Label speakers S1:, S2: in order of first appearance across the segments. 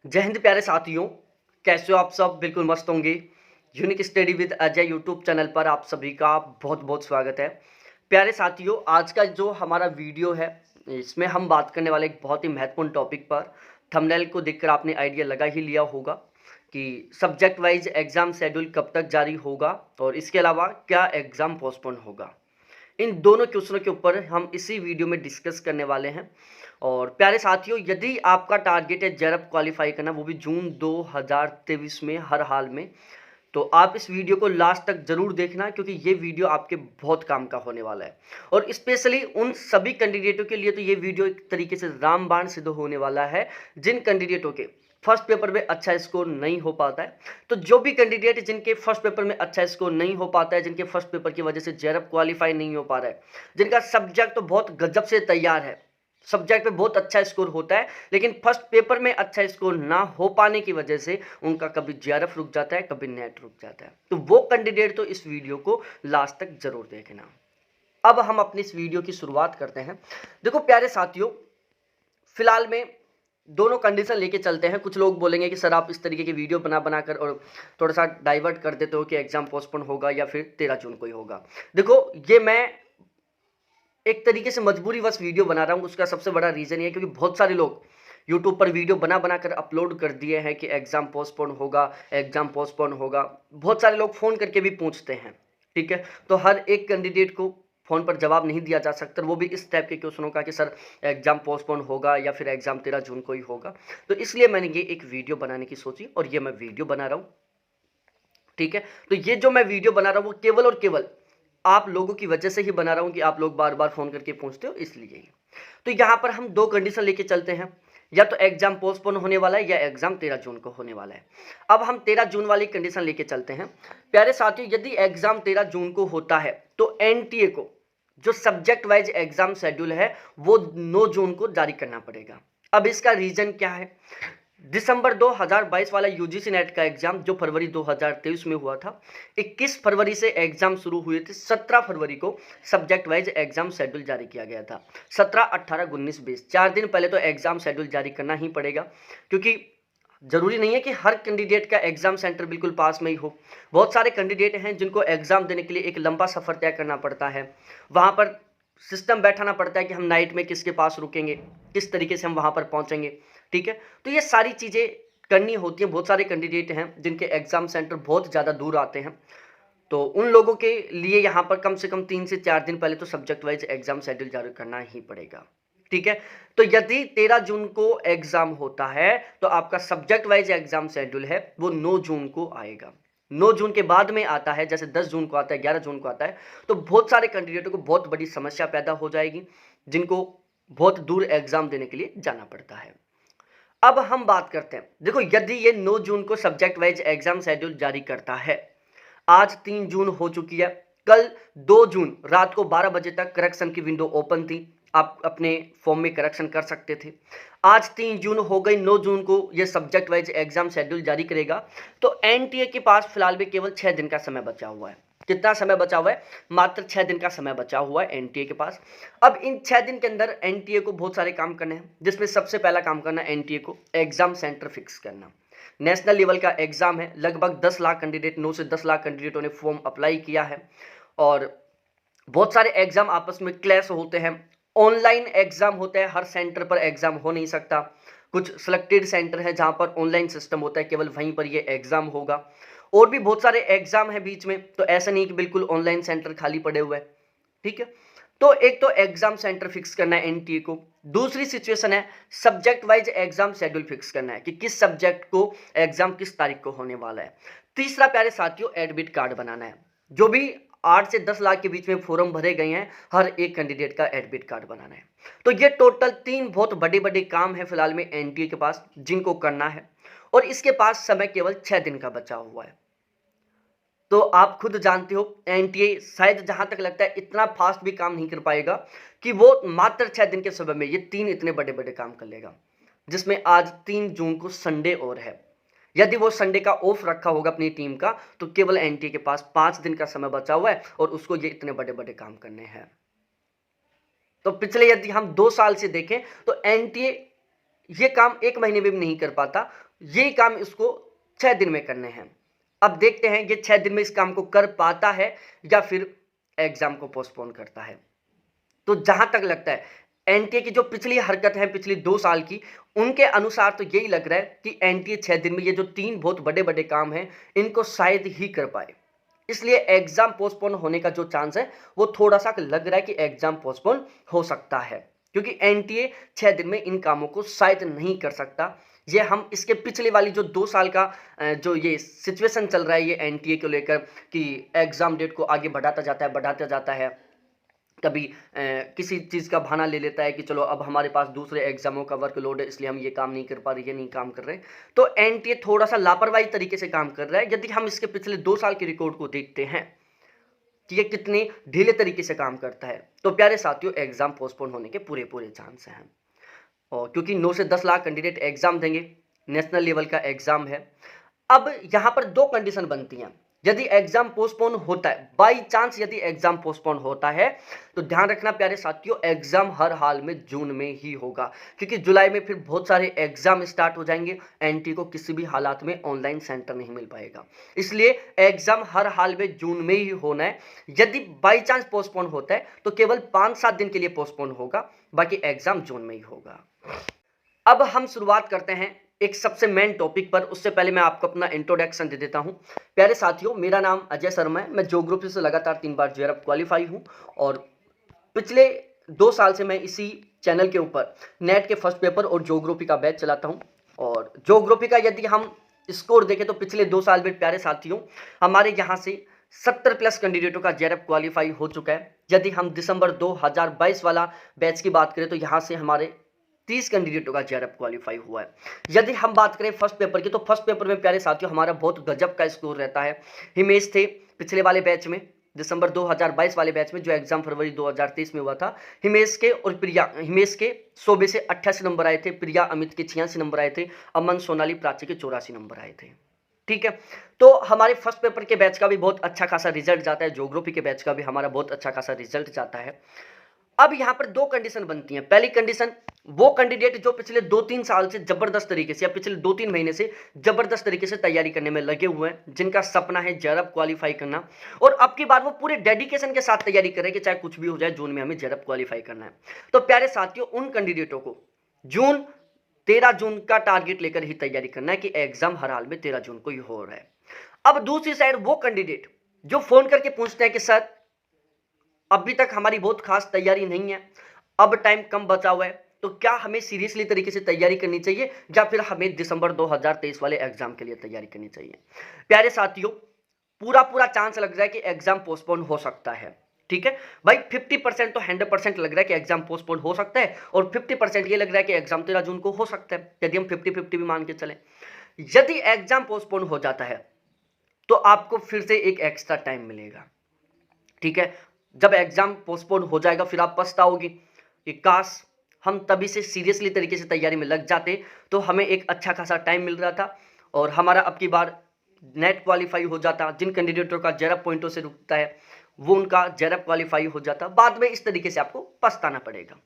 S1: जय हिंद प्यारे साथियों, कैसे हो आप सब? बिल्कुल मस्त होंगे। Unique study with Ajay YouTube channel पर आप सभी का बहुत बहुत स्वागत है। प्यारे साथियों, आज का जो हमारा वीडियो है इसमें हम बात करने वाले एक बहुत ही महत्वपूर्ण टॉपिक पर। थंबनेल को देखकर आपने आइडिया लगा ही लिया होगा कि सब्जेक्ट वाइज एग्ज़ाम शेड्यूल कब तक जारी होगा और इसके अलावा क्या एग्ज़ाम पोस्टपोन होगा। इन दोनों क्वेश्चनों के ऊपर हम इसी वीडियो में डिस्कस करने वाले हैं। और प्यारे साथियों, यदि आपका टारगेट है जेआरएफ क्वालिफाई करना, वो भी जून 2023 में हर हाल में, तो आप इस वीडियो को लास्ट तक जरूर देखना, क्योंकि ये वीडियो आपके बहुत काम का होने वाला है। और स्पेशली उन सभी कैंडिडेटों के लिए तो ये वीडियो एक तरीके से रामबाण सिद्ध होने वाला है जिन कैंडिडेटों के फर्स्ट पेपर में अच्छा स्कोर नहीं हो पाता है। तो जो भी कैंडिडेट जिनके फर्स्ट पेपर में अच्छा स्कोर नहीं हो पाता है, जिनके फर्स्ट पेपर की वजह से जेआरएफ क्वालिफाई नहीं हो पा रहा है, जिनका सब्जेक्ट तो बहुत गजब से तैयार है, सब्जेक्ट में बहुत अच्छा स्कोर होता है, लेकिन फर्स्ट पेपर में अच्छा स्कोर ना हो पाने की वजह से उनका कभी जेआरएफ रुक जाता है, कभी नेट रुक जाता है, तो वो कैंडिडेट तो इस वीडियो को लास्ट तक जरूर देखना। अब हम अपनी इस वीडियो की शुरुआत करते हैं। देखो प्यारे साथियों, फिलहाल में दोनों कंडीशन लेके चलते हैं। कुछ लोग बोलेंगे कि सर आप इस तरीके की वीडियो बना बनाकर और थोड़ा सा डाइवर्ट कर देते हो कि एग्जाम पोस्टपोन होगा या फिर 13 जून को ही होगा। देखो, ये मैं एक तरीके से मजबूरी बस वीडियो बना रहा हूँ। उसका सबसे बड़ा रीज़न ये है क्योंकि बहुत सारे लोग यूट्यूब पर वीडियो बना बना कर अपलोड कर दिए हैं कि एग्ज़ाम पोस्टपोन होगा, एग्ज़ाम पोस्टपोन होगा। बहुत सारे लोग फ़ोन करके भी पूछते हैं, ठीक है। तो हर एक कैंडिडेट को फ़ोन पर जवाब नहीं दिया जा सकता, वो भी इस टाइप के क्वेश्चनों का कि सर एग्ज़ाम पोस्टपोन होगा या फिर एग्ज़ाम 13 जून को ही होगा। तो इसलिए मैंने ये एक वीडियो बनाने की सोची और ये मैं वीडियो बना रहा हूँ, ठीक है। तो ये जो मैं वीडियो बना रहा हूँ वो केवल और केवल आप लोगों की वजह से ही बना रहा हूं कि आप लोग बार बार फोन करके पूछते हो, इसलिए ही। तो यहां पर हम दो कंडीशन लेके चलते हैं, या तो एग्जाम पोस्टपोन होने वाला है या एग्जाम 13 जून को होने वाला है। अब हम 13 जून वाली कंडीशन लेके चलते हैं। प्यारे साथियों, यदि एग्जाम 13 जून को होता है तो एनटीए को जो सब्जेक्ट वाइज एग्जाम शेड्यूल है वो 9 जून को जारी करना पड़ेगा। अब इसका रीजन क्या है? दिसंबर 2022 वाला यूजीसी नेट का एग्जाम जो फरवरी 2023 में हुआ था, 21 फरवरी से एग्जाम शुरू हुए थे। 17 फरवरी को सब्जेक्ट वाइज एग्जाम शेड्यूल जारी किया गया था। 17, 18, 19, 20 4 दिन पहले तो एग्जाम शेड्यूल जारी करना ही पड़ेगा, क्योंकि जरूरी नहीं है कि हर कैंडिडेट का एग्जाम सेंटर बिल्कुल पास में ही हो। बहुत सारे कैंडिडेट हैं जिनको एग्जाम देने के लिए एक लंबा सफर तय करना पड़ता है। वहां पर सिस्टम बैठाना पड़ता है कि हम नाइट में किसके पास रुकेंगे, किस तरीके से हम वहां पर पहुंचेंगे, ठीक है। तो ये सारी चीजें करनी होती है। बहुत सारे कैंडिडेट हैं जिनके एग्जाम सेंटर बहुत ज़्यादा दूर आते हैं, तो उन लोगों के लिए यहाँ पर कम से कम 3 से 4 दिन पहले तो सब्जेक्ट वाइज एग्जाम शेड्यूल जारी करना ही पड़ेगा, ठीक है। तो यदि 13 जून को एग्जाम होता है तो आपका सब्जेक्ट वाइज एग्जाम शेड्यूल है वो 9 जून को आएगा। 9 जून के बाद में आता है, जैसे 10 जून को आता है, 11 जून को आता है, तो बहुत सारे कैंडिडेटों को बहुत बड़ी समस्या पैदा हो जाएगी, जिनको बहुत दूर एग्जाम देने के लिए जाना पड़ता है। अब हम बात करते हैं, देखो यदि ये 9 जून को सब्जेक्ट वाइज एग्जाम शेड्यूल जारी करता है, आज 3 जून हो चुकी है, कल 2 जून रात को 12 बजे तक करेक्शन की विंडो ओपन थी, आप अपने फॉर्म में करेक्शन कर सकते थे। आज 3 जून हो गई, 9 जून को ये सब्जेक्ट वाइज एग्जाम शेड्यूल जारी करेगा, तो एनटीए के पास फिलहाल में केवल 6 दिन का समय बचा हुआ है। कितना समय बचा हुआ है? मात्र 6 दिन का समय बचा हुआ है एनटीए के पास। अब इन 6 दिन के अंदर एनटीए को बहुत सारे काम करने हैं, जिसमें सबसे पहला काम करना है एनटीए को एग्जाम सेंटर फिक्स करना। नेशनल लेवल का एग्जाम है, लगभग 10 लाख कैंडिडेट, 9 से 10 लाख कैंडिडेटों ने फॉर्म अप्लाई किया है और बहुत सारे एग्जाम आपस में क्लैश होते हैं। ऑनलाइन एग्जाम होता है, हर सेंटर पर एग्जाम हो नहीं सकता। कुछ सिलेक्टेड सेंटर है जहां पर ऑनलाइन सिस्टम होता है, केवल वहीं पर ये एग्जाम होगा। और भी बहुत सारे एग्जाम है बीच में, तो ऐसा नहीं कि बिल्कुल ऑनलाइन सेंटर खाली पड़े हुए हैं, ठीक है। तो एक तो एग्जाम सेंटर फिक्स करना है एनटीए को। दूसरी सिचुएशन है subject wise exam schedule fix करना है कि किस सब्जेक्ट को एग्जाम किस तारीख को होने वाला है। तीसरा प्यारे साथियों, एडमिट कार्ड बनाना है। जो भी 8 से 10 लाख के बीच में फॉर्म भरे गए हैं, हर एक कैंडिडेट का एडमिट कार्ड बनाना है। तो ये टोटल 3 बहुत बड़े बड़े काम है फिलहाल में एनटीए के पास, जिनको करना है, और इसके पास समय केवल 6 दिन का बचा हुआ है। तो आप खुद जानते हो एनटीए शायद जहां तक लगता है इतना फास्ट भी काम नहीं कर पाएगा कि वो मात्र 6 दिन के समय में ये 3 इतने बड़े बड़े काम कर लेगा, जिसमें आज 3 जून को संडे और है। यदि वो संडे का ऑफ रखा होगा अपनी टीम का, तो केवल एनटीए के पास 5 दिन का समय बचा हुआ है और उसको ये इतने बड़े बड़े काम करने हैं। तो पिछले यदि हम 2 साल से देखें तो एनटीए ये काम 1 महीने में भी नहीं कर पाता, ये काम इसको 6 दिन में करने हैं। अब देखते हैं ये 6 दिन में इस काम को कर पाता है या फिर एग्जाम को पोस्टपोन करता है। तो जहां तक लगता है एनटीए की जो पिछली हरकत है पिछली 2 साल की, उनके अनुसार तो यही लग रहा है कि एनटीए 6 दिन में ये जो 3 बहुत बड़े बड़े काम हैं इनको शायद ही कर पाए। इसलिए एग्जाम पोस्टपोन होने का जो चांस है वो थोड़ा सा लग रहा है कि एग्जाम पोस्टपोन हो सकता है, क्योंकि एनटीए 6 दिन में इन कामों को शायद नहीं कर सकता। ये हम इसके पिछले वाली जो 2 साल का जो ये सिचुएशन चल रहा है ये एनटीए को लेकर कि एग्जाम डेट को आगे बढ़ाता जाता है। कभी किसी चीज़ का बहाना ले लेता है कि चलो अब हमारे पास दूसरे एग्जामों का वर्कलोड है इसलिए हम ये काम नहीं कर पा रहे, ये नहीं काम कर रहे। तो एनटीए थोड़ा सा लापरवाही तरीके से काम कर रहा है। यदि हम इसके पिछले 2 साल के रिकॉर्ड को देखते हैं कि ये कितने ढीले तरीके से काम करता है, तो प्यारे साथियों एग्जाम पोस्टपोन होने के पूरे चांस हैं। और क्योंकि 9 से 10 लाख कैंडिडेट एग्जाम देंगे, नेशनल लेवल का एग्जाम है। अब यहाँ पर 2 कंडीशन बनती हैं। यदि एग्जाम पोस्टपोन होता है, बाई चांस यदि एग्जाम पोस्टपोन होता है, तो ध्यान रखना प्यारे साथियों एग्जाम हर हाल में जून में ही होगा, क्योंकि जुलाई में फिर बहुत सारे एग्जाम स्टार्ट हो जाएंगे। एनटी को किसी भी हालात में ऑनलाइन सेंटर नहीं मिल पाएगा, इसलिए एग्जाम हर हाल में जून में ही होना है। यदि बाई चांस पोस्टपोन होता है तो केवल 5-7 दिन के लिए पोस्टपोन होगा, बाकी एग्जाम जून में ही होगा। अब हम शुरुआत करते हैं एक सबसे मेन टॉपिक पर। उससे पहले मैं आपको अपना इंट्रोडक्शन दे देता हूं। प्यारे साथियों मेरा नाम अजय शर्मा है, मैं ज्योग्राफी से लगातार 3 बार जेआरएफ क्वालिफाई हूं और पिछले 2 साल से मैं इसी चैनल के ऊपर नेट के फर्स्ट पेपर और ज्योग्राफी का बैच चलाता हूं। और ज्योग्राफी का यदि हम स्कोर देखें तो पिछले 2 साल में प्यारे साथियों हमारे यहाँ से 70+ कैंडिडेटों का जेआरएफ क्वालिफाई हो चुका है। यदि हम दिसंबर 2022 वाला बैच की बात करें तो यहाँ से हमारे 30 कैंडिडेटों का जेआरएफ क्वालिफाई हुआ है। यदि हम बात करें फर्स्ट पेपर की, तो फर्स्ट पेपर में प्यारे साथियों हमारा बहुत गजब का स्कोर रहता है। हिमेश थे पिछले वाले बैच में, दिसंबर 2022 वाले बैच में जो एग्जाम फरवरी 2023 में हुआ था। हिमेश के और प्रिया, हिमेश के 100 में से 88 नंबर आए थे, प्रिया अमित के 86 नंबर आए थे, अमन सोनाली प्राची के 84 नंबर आए थे। ठीक है, तो हमारे फर्स्ट पेपर के बैच का भी बहुत अच्छा खासा रिजल्ट जाता है, ज्योग्राफी के बैच का भी हमारा बहुत अच्छा खासा रिजल्ट जाता है। अब यहाँ पर 2 कंडीशन बनती हैं। पहली कंडीशन, वो कैंडिडेट जो पिछले 2-3 साल से जबरदस्त तरीके से या पिछले 2-3 महीने से जबरदस्त तरीके से तैयारी करने में लगे हुए हैं, जिनका सपना है जेआरएफ क्वालिफाई करना, और अब की बार वो पूरे डेडिकेशन के साथ तैयारी कर रहे हैं कि चाहे कुछ भी हो जाए जून में हमें जेआरएफ क्वालिफाई करना है। तो प्यारे साथियों उन कैंडिडेटों को 13 जून का टारगेट लेकर ही तैयारी करना है कि एग्जाम हर हाल में 13 जून को ही हो रहा है। अब दूसरी साइड वो कैंडिडेट जो फोन करके पूछते हैं कि सर अभी तक हमारी बहुत खास तैयारी नहीं है, अब टाइम कम बचा हुआ है, तो क्या हमें सीरियसली तरीके से तैयारी करनी चाहिए या फिर हमें दिसंबर 2023 वाले एग्जाम के लिए तैयारी करनी चाहिए। प्यारे साथियों पूरा चांस लग रहा है कि एग्जाम पोस्टपोन हो सकता है। ठीक है भाई, 50% तो 100% लग रहा है कि एग्जाम पोस्टपोन हो सकता है और 50% ये लग रहा है कि एग्जाम 13 जून को हो सकता है, यदि हम 50-50 भी मान के चले। यदि एग्जाम पोस्टपोन हो जाता है तो आपको फिर से एक एक्स्ट्रा टाइम मिलेगा। ठीक है, जब एग्जाम पोस्टपोन हो जाएगा फिर आप पछताओगे कि काश हम तभी से सीरियसली तरीके से तैयारी में लग जाते तो हमें एक अच्छा खासा टाइम मिल रहा था और हमारा अब की बार नेट क्वालिफाई हो जाता। जिन कैंडिडेटों का जेआरएफ पॉइंटों से रुकता है वो उनका जेआरएफ क्वालिफाई हो जाता। बाद में इस तरीके से आपको पछताना पड़ेगा।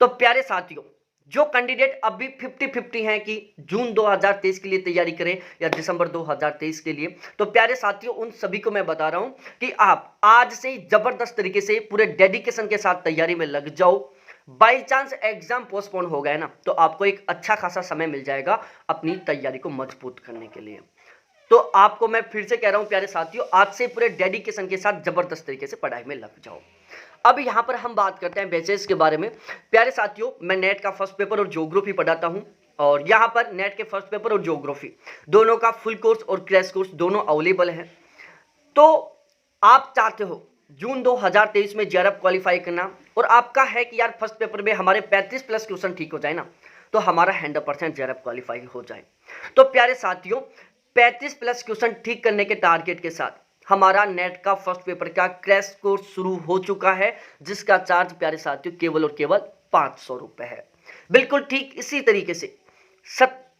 S1: तो प्यारे साथियों जो कैंडिडेट अभी 50-50 हैं कि जून 2023 के लिए तैयारी करें या दिसंबर 2023 के लिए, तो प्यारे साथियों उन सभी को मैं बता रहा हूं कि आप आज से ही जबरदस्त तरीके से पूरे डेडिकेशन के साथ तैयारी में लग जाओ। बाई चांस एग्जाम पोस्टपोन हो गया ना तो आपको एक अच्छा खासा समय मिल जाएगा अपनी तैयारी को मजबूत करने के लिए। तो आपको मैं फिर से कह रहा हूं प्यारे साथियों आज से पूरे डेडिकेशन के साथ जबरदस्त तरीके से पढ़ाई में लग जाओ। अब यहाँ पर हम बात करते हैं बैचेस के बारे में। प्यारे साथियों मैं नेट का फर्स्ट पेपर और ज्योग्राफी पढ़ाता हूँ और यहाँ पर नेट के फर्स्ट पेपर और ज्योग्राफी दोनों का फुल कोर्स और क्रैश कोर्स दोनों अवेलेबल है। तो आप चाहते हो जून 2023 में जेआरएफ क्वालिफाई करना और आपका है कि यार फर्स्ट पेपर में हमारे 35+ क्वेश्चन ठीक हो जाए ना तो हमारा 100% जेआरएफ क्वालिफाई हो जाए। तो प्यारे साथियों 35+ क्वेश्चन ठीक करने के टारगेट के साथ हमारा नेट का फर्स्ट पेपर का क्रैश कोर्स शुरू हो चुका है, जिसका चार्ज प्यारे साथियों केवल और केवल 500 रुपए है। बिल्कुल ठीक इसी तरीके से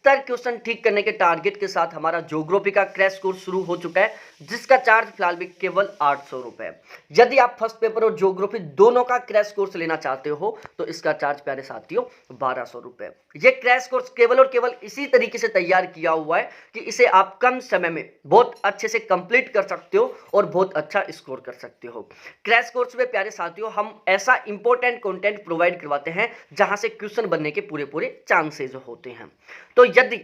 S1: 70 क्वेश्चन ठीक करने के टारगेट के साथ हमारा ज्योग्राफी का क्रैश कोर्स शुरू हो चुका है, जिसका चार्ज फिलहाल भी केवल 800 रुपए। यदि आप फर्स्ट पेपर और ज्योग्राफी दोनों का क्रैश कोर्स लेना चाहते हो तो इसका चार्ज प्यारे साथियों 1200 रुपए। ये क्रैश कोर्स केवल और केवल इसी तरीके से तैयार किया हुआ है कि इसे आप कम समय में बहुत अच्छे से कंप्लीट कर सकते हो और बहुत अच्छा स्कोर कर सकते हो। क्रैश कोर्स में प्यारे साथियों हम ऐसा इंपॉर्टेंट कंटेंट प्रोवाइड करवाते हैं जहां से क्वेश्चन बनने के पूरे चांसेस होते हैं। तो यदि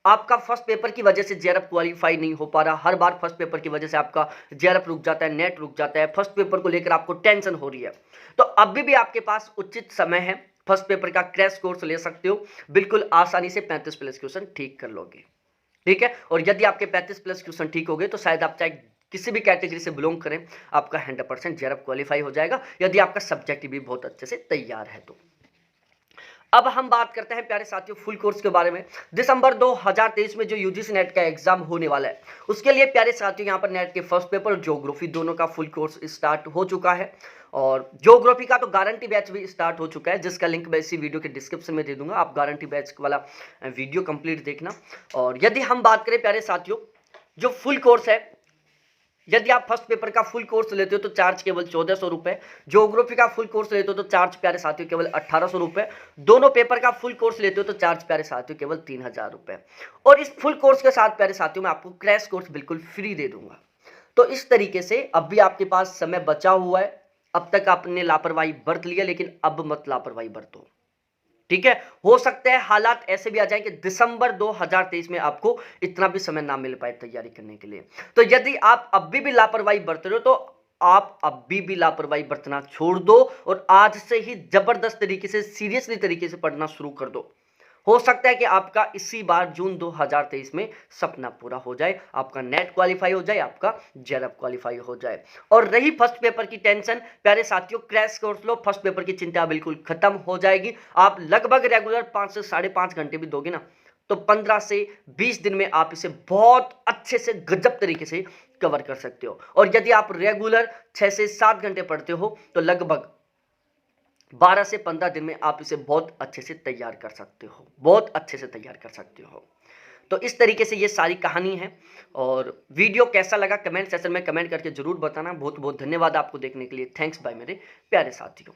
S1: आपका फर्स्ट पेपर की वजह से जेआरएफ क्वालिफाई नहीं हो पा रहा, हर बार फर्स्ट पेपर की वजह से आपका जेआरएफ रुक जाता है, नेट रुक जाता है, फर्स्ट पेपर को लेकर आपको टेंशन हो रही है, तो अभी भी आपके पास उचित समय है। फर्स्ट पेपर का क्रैश कोर्स ले सकते हो, बिल्कुल आसानी से 35 प्लस क्वेश्चन ठीक कर लोगे। ठीक है, और यदि आपके 35 प्लस क्वेश्चन ठीक हो गए तो शायद आप चाहे किसी भी कैटेगरी से बिलोंग करें, आपका 100% जेआरएफ क्वालिफाई हो जाएगा, यदि आपका सब्जेक्ट भी बहुत अच्छे से तैयार है तो। अब हम बात करते हैं प्यारे साथियों फुल कोर्स के बारे में। दिसंबर 2023 में जो यूजीसी नेट का एग्जाम होने वाला है, उसके लिए प्यारे साथियों यहाँ पर नेट के फर्स्ट पेपर और ज्योग्राफी दोनों का फुल कोर्स स्टार्ट हो चुका है, और ज्योग्राफी का तो गारंटी बैच भी स्टार्ट हो चुका है, जिसका लिंक मैं इसी वीडियो के डिस्क्रिप्शन में दे दूंगा। आप गारंटी बैच वाला वीडियो कंप्लीट देखना। और यदि हम बात करें प्यारे साथियों जो फुल कोर्स है, यदि आप फर्स्ट पेपर का फुल कोर्स लेते हो तो चार्ज केवल 1400 रुपए, ज्योग्राफी का फुल कोर्स लेते हो तो चार्ज प्यारे साथियों केवल 1800 रुपए, दोनों पेपर का फुल कोर्स लेते हो तो चार्ज प्यारे साथियों केवल 3000 रुपए। और इस फुल कोर्स के साथ प्यारे साथियों मैं आपको क्रैश कोर्स बिल्कुल फ्री दे दूंगा। तो इस तरीके से अब भी आपके पास समय बचा हुआ है। अब तक आपने लापरवाही बरत लिया, लेकिन अब मत लापरवाही बरतो। ठीक है, हो सकता है हालात ऐसे भी आ जाए कि दिसंबर 2023 में आपको इतना भी समय ना मिल पाए तैयारी करने के लिए। तो यदि आप अभी भी लापरवाही बरत रहे हो तो आप अभी भी लापरवाही बरतना छोड़ दो और आज से ही जबरदस्त तरीके से सीरियसली तरीके से पढ़ना शुरू कर दो। हो सकता है कि आपका इसी बार जून 2023 में सपना पूरा हो जाए, आपका नेट क्वालिफाई हो जाए, आपका जेआरएफ क्वालिफाई हो जाए। और रही फर्स्ट पेपर की टेंशन, प्यारे साथियों क्रैश कोर्स लो, फर्स्ट पेपर की चिंता बिल्कुल खत्म हो जाएगी। आप लगभग रेगुलर 5 से 5.5 घंटे भी दोगे ना, तो 15 से 20 दिन में आप इसे बहुत अच्छे से गजब तरीके से कवर कर सकते हो। और यदि आप रेगुलर 6 से 7 घंटे पढ़ते हो तो लगभग 12 से 15 दिन में आप इसे बहुत अच्छे से तैयार कर सकते हो, बहुत अच्छे से तैयार कर सकते हो। तो इस तरीके से ये सारी कहानी है। और वीडियो कैसा लगा कमेंट सेक्शन में कमेंट करके जरूर बताना। बहुत बहुत धन्यवाद आपको देखने के लिए। थैंक्स बाय मेरे प्यारे साथियों।